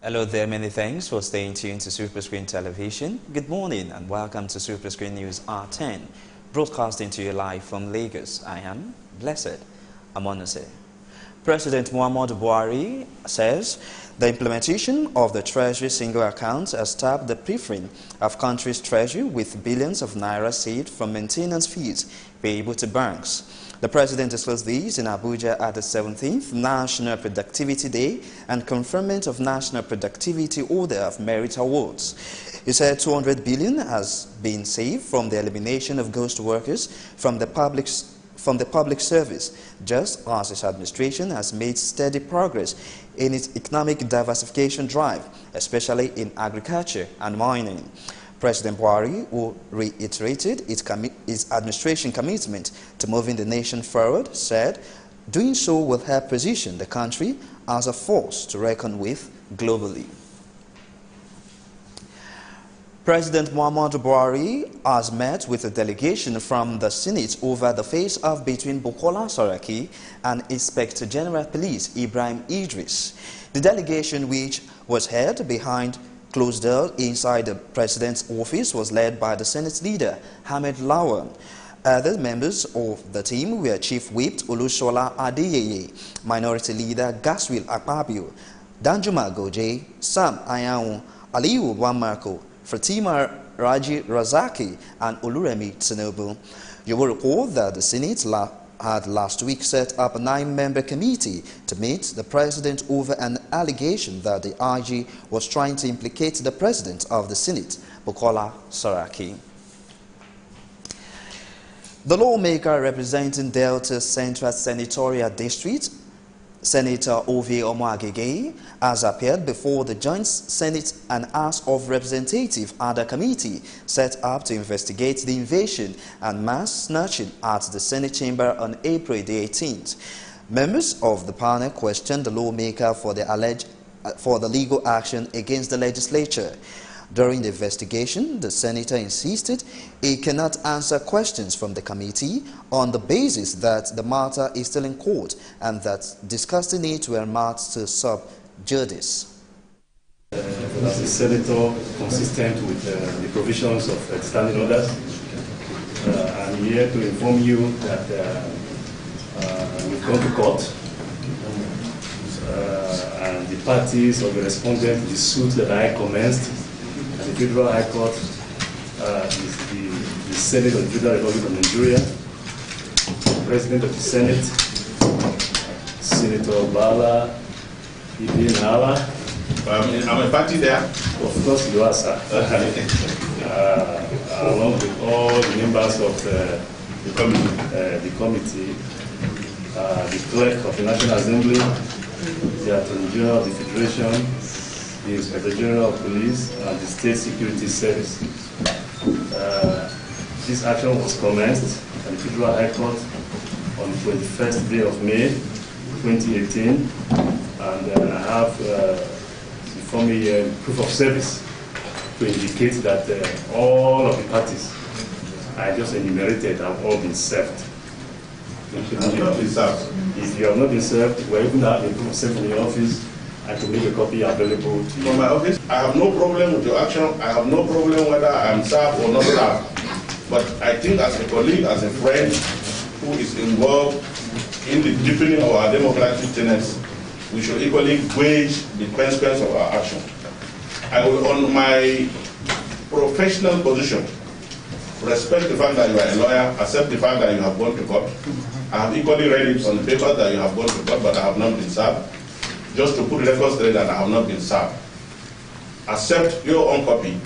Hello there, many thanks for staying tuned to Superscreen Television. Good morning and welcome to Superscreen News R10, broadcasting to you live from Lagos. I am Blessed Amonose. President Muhammadu Buhari says the implementation of the Treasury single account has tapped the preference of country's treasury with billions of naira saved from maintenance fees payable to banks. The president disclosed these in Abuja at the 17th National Productivity Day and conferment of National Productivity Order of Merit Awards. He said 200 billion has been saved from the elimination of ghost workers from the public service, just as his administration has made steady progress in its economic diversification drive, especially in agriculture and mining. President Buhari, who reiterated his administration commitment to moving the nation forward, said doing so will help position the country as a force to reckon with globally. President Muhammadu Buhari has met with a delegation from the Senate over the face-off between Bukola Saraki and Inspector General Police Ibrahim Idris. The delegation, which was held behind closed doors inside the president's office, was led by the Senate leader Hamid Lawan. Other members of the team were Chief Whip Olusola Adeyeye, Minority Leader Gaswil Akpabio, Danjuma Goje, Sam Ayaun, Aliyu Wamarko, Fatima Raji Razaki, and Oluremi Tinubu. You will recall that the Senate had last week set up a 9-member committee to meet the president over an allegation that the IG was trying to implicate the president of the Senate, Bukola Saraki. The lawmaker representing Delta Central Senatorial District, Senator Ove Omoagege, has appeared before the Joint Senate and House of Representatives ADA committee set up to investigate the invasion and mass snatching at the Senate chamber on April the 18th. Members of the panel questioned the lawmaker for the legal action against the legislature. During the investigation, the senator insisted he cannot answer questions from the committee on the basis that the matter is still in court and that discussing it will amount to sub judice. As a senator consistent with the provisions of standing orders, I'm here to inform you that we've gone to court and the parties of the respondent to the suit that I commenced at the Federal High Court is the Senate of the Federal Republic of Nigeria, the President of the Senate, Senator Bala Ibn Hala. I'm a party there. Of course you are, sir. Along with all the members of the committee, the clerk of the National Assembly, the Attorney General of the Federation, the Inspector General of Police, and the State Security Service. This action was commenced at the Federal High Court on the 21st day of May 2018, and I have before me proof of service to indicate that all of the parties I just enumerated have all been served. If you have not been served, we even have a proof of service in the office. I can make a copy available to you. From my office, I have no problem with your action. I have no problem whether I am served or not served. But I think as a colleague, as a friend who is involved in the deepening of our democratic tenets, we should equally gauge the consequence of our action. I will, on my professional position, respect the fact that you are a lawyer, accept the fact that you have gone to court. I have equally read it on the paper that you have gone to court, but I have not been served. Just to put records straight that I have not been served. Accept your own copy,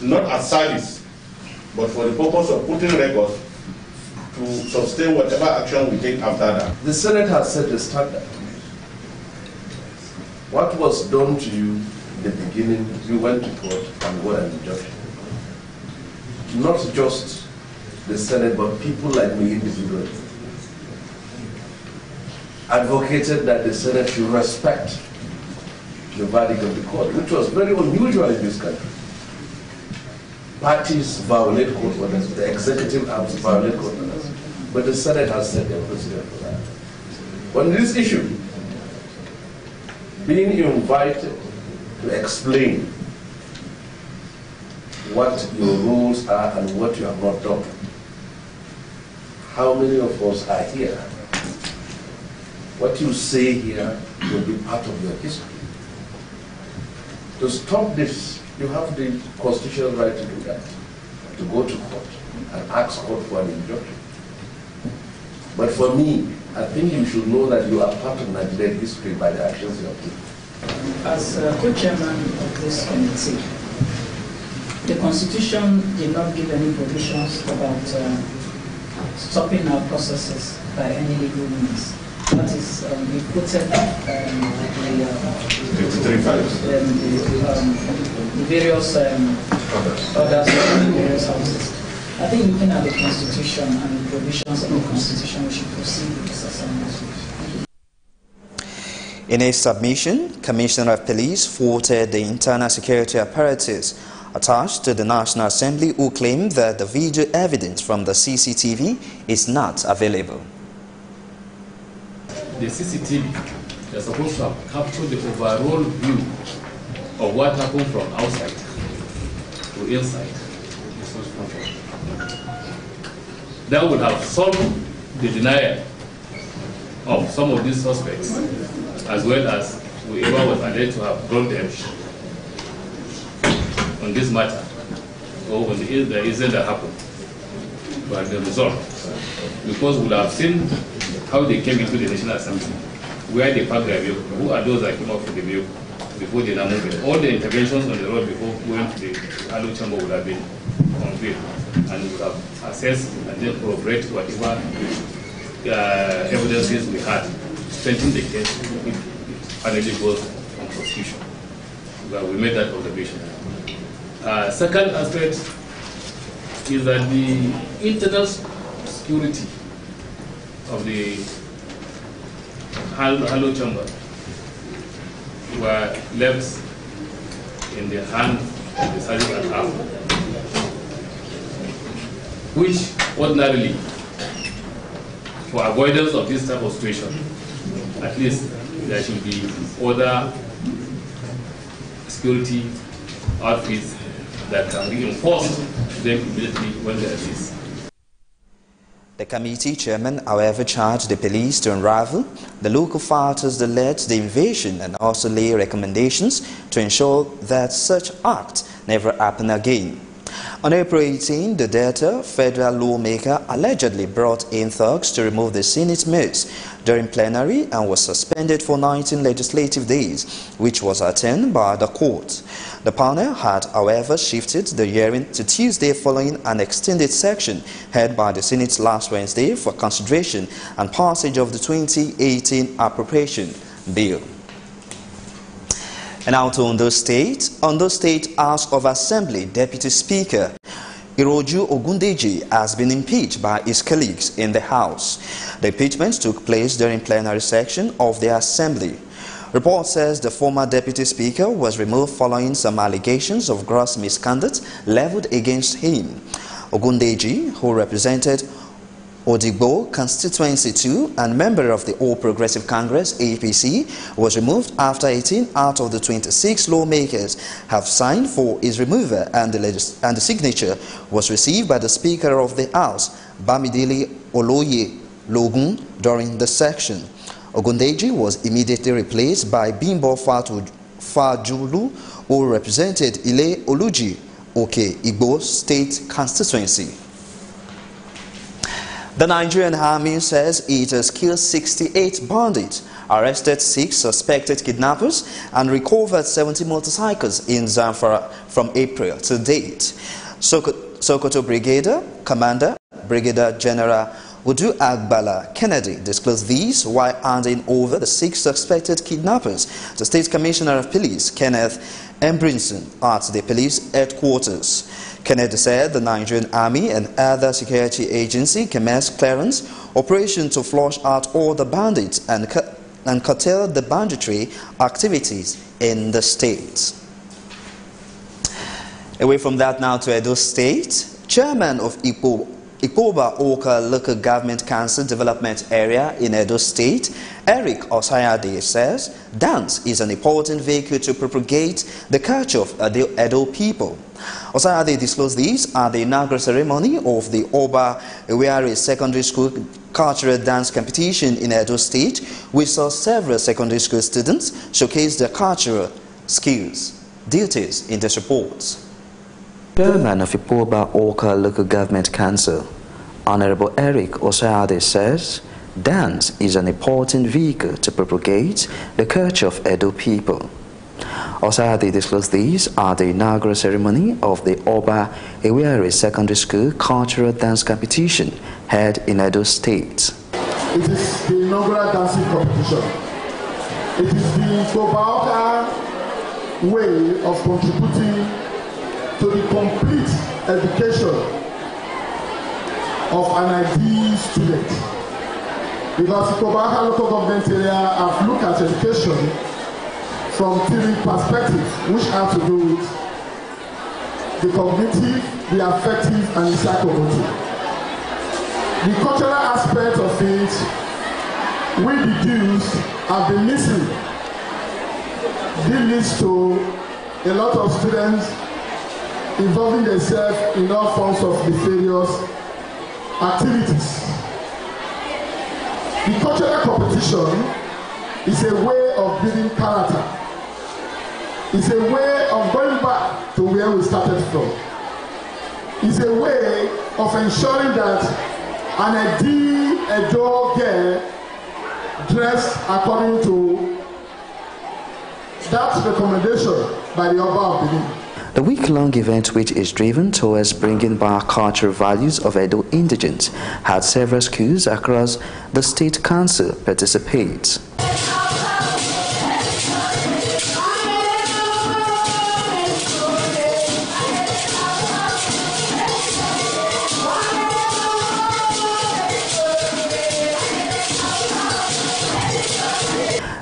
not as service, but for the purpose of putting records to sustain whatever action we take after that. The Senate has set the standard. What was done to you in the beginning, you went to court and got an injunction. Not just the Senate, but people like me individually advocated that the Senate should respect the verdict of the court, which was very unusual in this country. Parties violate court orders, the executive arms violate court orders, but the Senate has set their precedent for that. On this issue, being invited to explain what your roles are and what you have not done. How many of us are here? What you say here will be part of your history. To stop this, you have the constitutional right to do that, to go to court and ask court for an injunction. But for me, I think you should know that you are part of Nigerian history by the actions you have taken. As co-chairman of this committee, the Constitution did not give any provisions about stopping our processes by any legal means. That is, we quoted the various orders of the various houses. I think looking at the Constitution and the provisions of the Constitution, we should proceed with this assembly. In a submission, Commissioner of Police faulted the internal security apparatus attached to the National Assembly, who claimed that the video evidence from the CCTV is not available. The CCTV is supposed to have captured the overall view of what happened from outside to inside. That would have solved the denial of some of these suspects, as well as whoever was alleged to have brought them on this matter, or when the incident that happened, but the result. Because we would have seen how they came into the National Assembly, where they parked their vehicle, who are those that came up with the vehicle before they now moved. All the interventions on the road before going to the Hello Chamber would have been conveyed, and we would have assessed and then corroborate whatever evidences we had, strengthen the case if it finally goes on prosecution. But we made that observation. Second aspect is that the internal security of the Hello Chamber were left in the hand of the sergeant at arms, which ordinarily, for avoidance of this type of situation, at least there should be other security outfits that can reinforce them immediately when there is. The committee chairman, however, charged the police to unravel the local factors that led to the invasion and also lay recommendations to ensure that such acts never happen again. On April 18, the Delta federal lawmaker allegedly brought in thugs to remove the Senate mates during plenary and was suspended for 19 legislative days, which was attended by the court. The panel had, however, shifted the hearing to Tuesday following an extended session held by the Senate last Wednesday for consideration and passage of the 2018 appropriation bill. And now to Ondo State. Ondo State House of Assembly Deputy Speaker Iroju Ogundeji has been impeached by his colleagues in the House. The impeachment took place during plenary section of the Assembly. Report says the former Deputy Speaker was removed following some allegations of gross misconduct leveled against him. Ogundeji, who represented Odigbo Constituency 2 and member of the All Progressive Congress APC, was removed after 18 out of the 26 lawmakers have signed for his removal, and the signature was received by the Speaker of the House, Bamidele Oloye Logun, during the session. Ogundeji was immediately replaced by Bimbo Fajulu, who represented Ile Oluji Oke Igbo State Constituency. The Nigerian Army says it has killed 68 bandits, arrested 6 suspected kidnappers, and recovered 70 motorcycles in Zamfara from April to date. Sokoto Brigadier Commander Brigadier General Udu Agbala Kennedy disclosed these while handing over the 6 suspected kidnappers to State Commissioner of Police Kenneth Embrinson at the police headquarters. Kennedy said the Nigerian Army and other security agency commenced clearance operation to flush out all the bandits and curtail the banditry activities in the state. Away from that now to Edo State, Chairman of Igbo Ikoba Oka Local Government Council Development Area in Edo State, Eric Osayade says dance is an important vehicle to propagate the culture of Edo people. Osayade disclosed these at the inaugural ceremony of the Oba Ewere Secondary School Cultural Dance Competition in Edo State, which saw several secondary school students showcase their cultural skills. Details in this report. Chairman of Ikoba Oka Local Government Council, Honorable Eric Osayade says dance is an important vehicle to propagate the culture of Edo people. Osayade disclosed these at the inaugural ceremony of the Oba Ewere Secondary School Cultural Dance Competition held in Edo State. It is the inaugural dancing competition. It is the Ikoba Oka way of contributing to the complete education of an ID student. Because Ikoba Oka local government area have looked at education from three perspectives, which have to do with the cognitive, the affective, and the psychomotor. The cultural aspect of it, we the youth have been missing. This leads to a lot of students involving themselves in all forms of nefarious activities. The cultural competition is a way of building character. It's a way of going back to where we started from. It's a way of ensuring that an Edo girl dressed according to that recommendation by the Oba of Benin. The week-long event, which is driven towards bringing back cultural values of Edo indigents, had several schools across the State Council participate.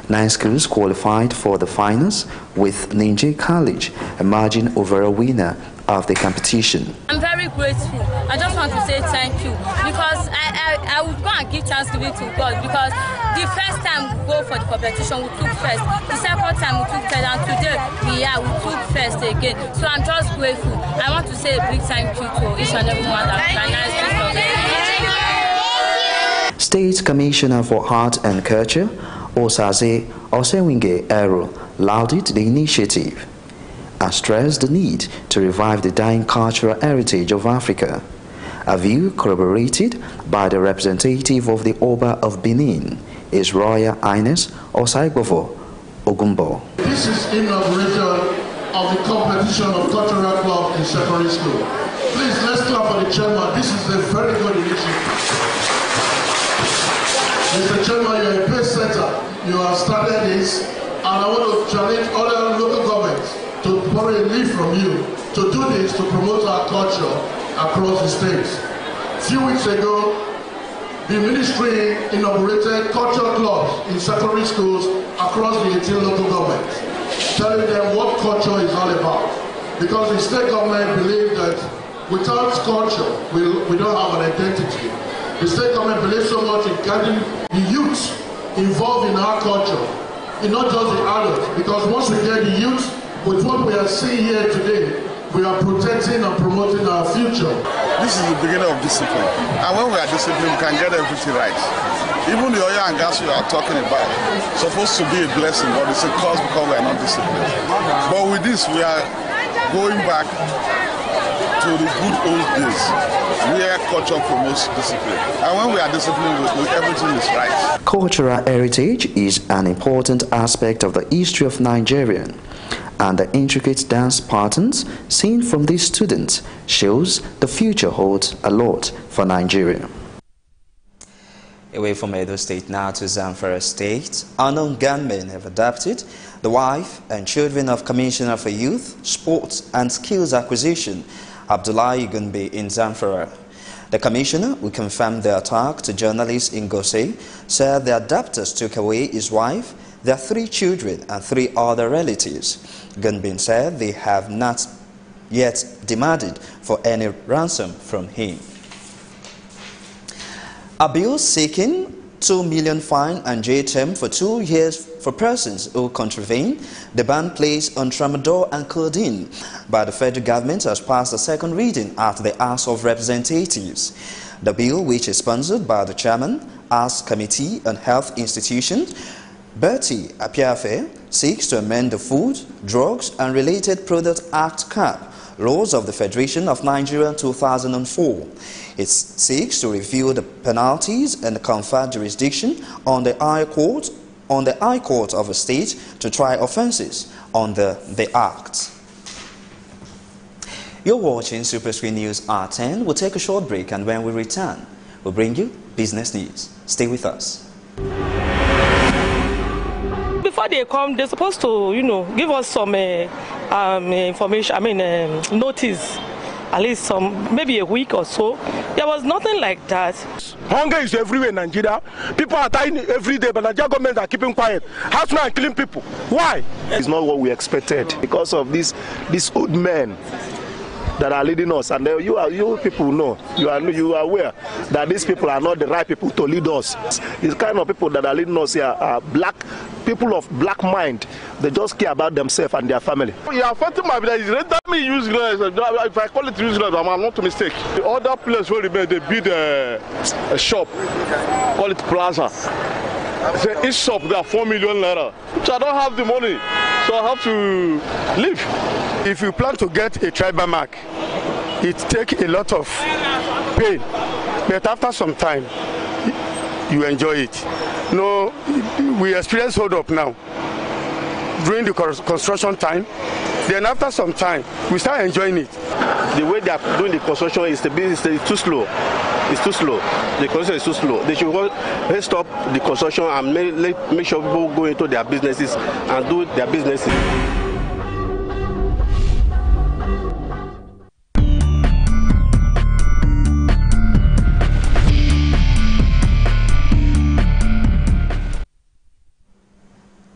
Nine schools qualified for the finals, with Ninja College emerging overall winner of the competition. I'm very grateful. I just want to say thank you, because I would go and give thanksgiving to God, because the first time we go for the competition we took first, the second time we took third, and today we took first again. So I'm just grateful. I want to say a big thank you to each and every one that organized this. State Commissioner for Art and Culture Osaze Osewinge Ero lauded the initiative and stressed the need to revive the dying cultural heritage of Africa, a view corroborated by the representative of the Oba of Benin, His Royal Highness Osaigbofo Ogumbo. This is inauguration of the competition of cultural club in secondary school. Please, let's clap for the chairman. This is a very good initiative. Mr. Chairman, you're a pace setter. You have started this, and I want to challenge other local governments to borrow a leaf from you to do this to promote our culture across the states. A few weeks ago, the ministry inaugurated cultural clubs in secondary schools across the 18 local governments, telling them what culture is all about. Because the state government believe that without culture, we don't have an identity. The state government believes so much in getting the youth involved in our culture, and not just the adults, because once we get the youth, with what we are seeing here today, we are protecting and promoting our future. This is the beginning of discipline, and when we are disciplined, we can get everything right. Even the oil and gas we are talking about, supposed to be a blessing, but it's a curse because we are not disciplined. But with this, we are going back to the good old days, where culture promotes discipline. And when we are disciplined, everything is right. Cultural heritage is an important aspect of the history of Nigeria, and the intricate dance patterns seen from these students shows the future holds a lot for Nigeria. Away from Edo State now to Zamfara State, unknown gunmen have adopted the wife and children of Commissioner for Youth, Sports and Skills Acquisition, Abdullahi Gunbe in Zamfara. The commissioner, who confirmed the attack to journalists in Gose, said the adopters took away his wife, their 3 children and 3 other relatives. Gunbe said they have not yet demanded for any ransom from him. A bill seeking 2 million fine and jail term for 2 years for persons who contravene the ban placed on tramadol and codeine by the federal government has passed the second reading at the House of Representatives. The bill, which is sponsored by the chairman, House Committee on Health Institutions, Bertie Apiafe, seeks to amend the Food, Drugs and Related Products Act (CAP) laws of the Federation of Nigeria 2004. It seeks to review the penalties and confer jurisdiction on the High Court of a state to try offences under the Act. You're watching Superscreen News R10. We'll take a short break, and when we return, we'll bring you business news. Stay with us. Before they come, they're supposed to, give us some information, notice, at least maybe a week or so. There was nothing like that. Hunger is everywhere in Nigeria. People are dying every day, but Nigerian government are keeping quiet. Housemen are killing people. Why? It's not what we expected because of these old men that are leading us, and you people know, you are aware that these people are not the right people to lead us. These kind of people that are leading us here are people of black mind. They just care about themselves and their family. You are fighting my village. Let me use if I call it useless, I'm not a mistake. The other place where they build a shop, call it plaza. Say each shop they are 4 million naira. Which I don't have the money, so I have to leave. If you plan to get a tribal mark, it takes a lot of pain, but after some time, you enjoy it. No, we experience hold up now during the construction time. Then after some time, we start enjoying it. The way they are doing the construction is too slow. It's too slow. The construction is too slow. They should stop the construction and make sure people go into their businesses and do their businesses.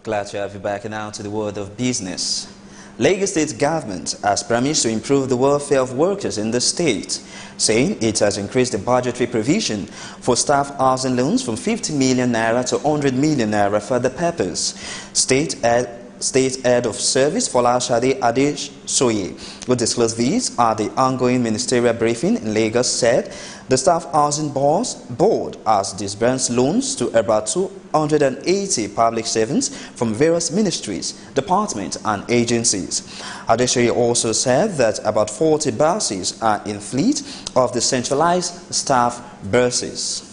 Glad to have you back now to the world of business. Lagos State government has promised to improve the welfare of workers in the state, saying it has increased the budgetary provision for staff housing loans from 50 million naira to 100 million naira for the purpose. State Head of Service Folashade Adesoye, who disclosed these at the ongoing ministerial briefing in Lagos, said the Staff Housing Board has disbursed loans to about 280 public servants from various ministries, departments and agencies. Adesoye also said that about 40 buses are in fleet of the centralized staff buses.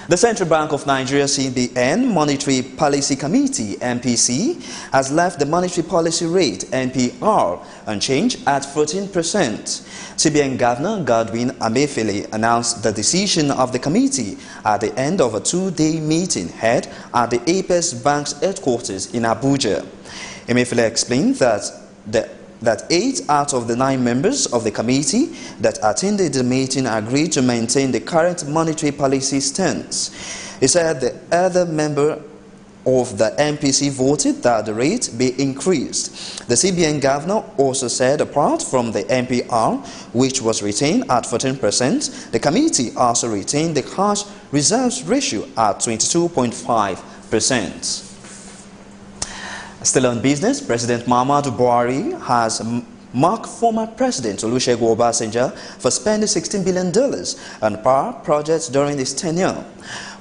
The Central Bank of Nigeria CBN Monetary Policy Committee MPC has left the monetary policy rate MPR unchanged at 14%. CBN Governor Godwin Emefiele announced the decision of the committee at the end of a 2-day meeting held at the Apex Bank's headquarters in Abuja. Emefiele explained that 8 out of the 9 members of the committee that attended the meeting agreed to maintain the current monetary policy stance. He said the other member of the MPC voted that the rate be increased. The CBN governor also said apart from the MPR, which was retained at 14%, the committee also retained the cash reserves ratio at 22.5%. Still on business, President Muhammadu Buhari has marked former President Olusegun Obasanjo for spending $16 billion on power projects during his tenure,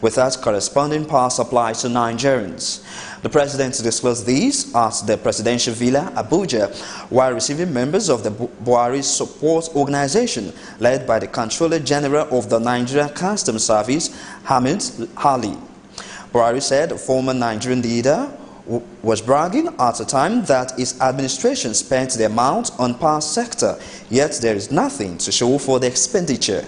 without corresponding power supply to Nigerians. The President disclosed these at the Presidential Villa, Abuja, while receiving members of the Buhari Support Organization led by the Controller General of the Nigerian Customs Service, Hamid Ali. Buhari said the former Nigerian leader was bragging at a time that his administration spent the amount on power sector, yet there is nothing to show for the expenditure.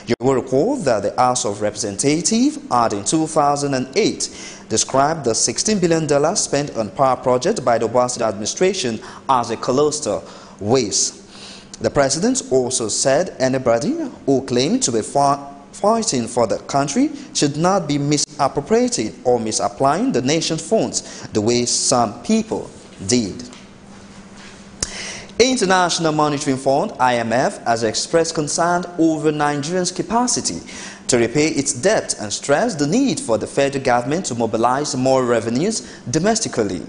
You will recall that the House of Representatives had in 2008 described the $16 billion spent on power project by the Obasanjo administration as a colossal waste. The President also said anybody who claimed to be fighting for the country should not be misappropriating or misapplying the nation's funds the way some people did. International Monetary Fund (IMF) has expressed concern over Nigerians' capacity to repay its debt and stressed the need for the federal government to mobilize more revenues domestically.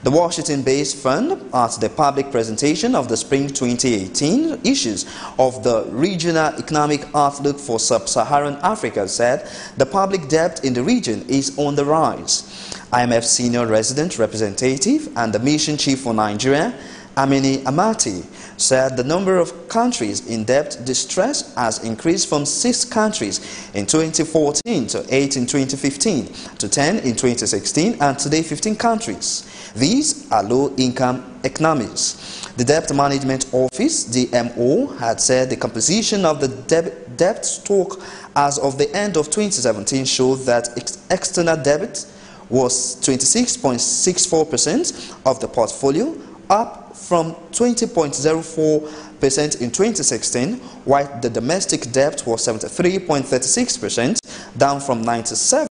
The Washington-based fund, at the public presentation of the Spring 2018 issues of the Regional Economic Outlook for Sub-Saharan Africa, said the public debt in the region is on the rise. IMF Senior Resident Representative and the Mission Chief for Nigeria, Amini Amati, said the number of countries in debt distress has increased from 6 countries in 2014 to 8 in 2015 to 10 in 2016 and today 15 countries. These are low-income economies. The Debt Management Office, DMO, had said the composition of the debt stock as of the end of 2017 showed that external debt was 26.64% of the portfolio, up from 20.04% in 2016, while the domestic debt was 73.36%, down from 97%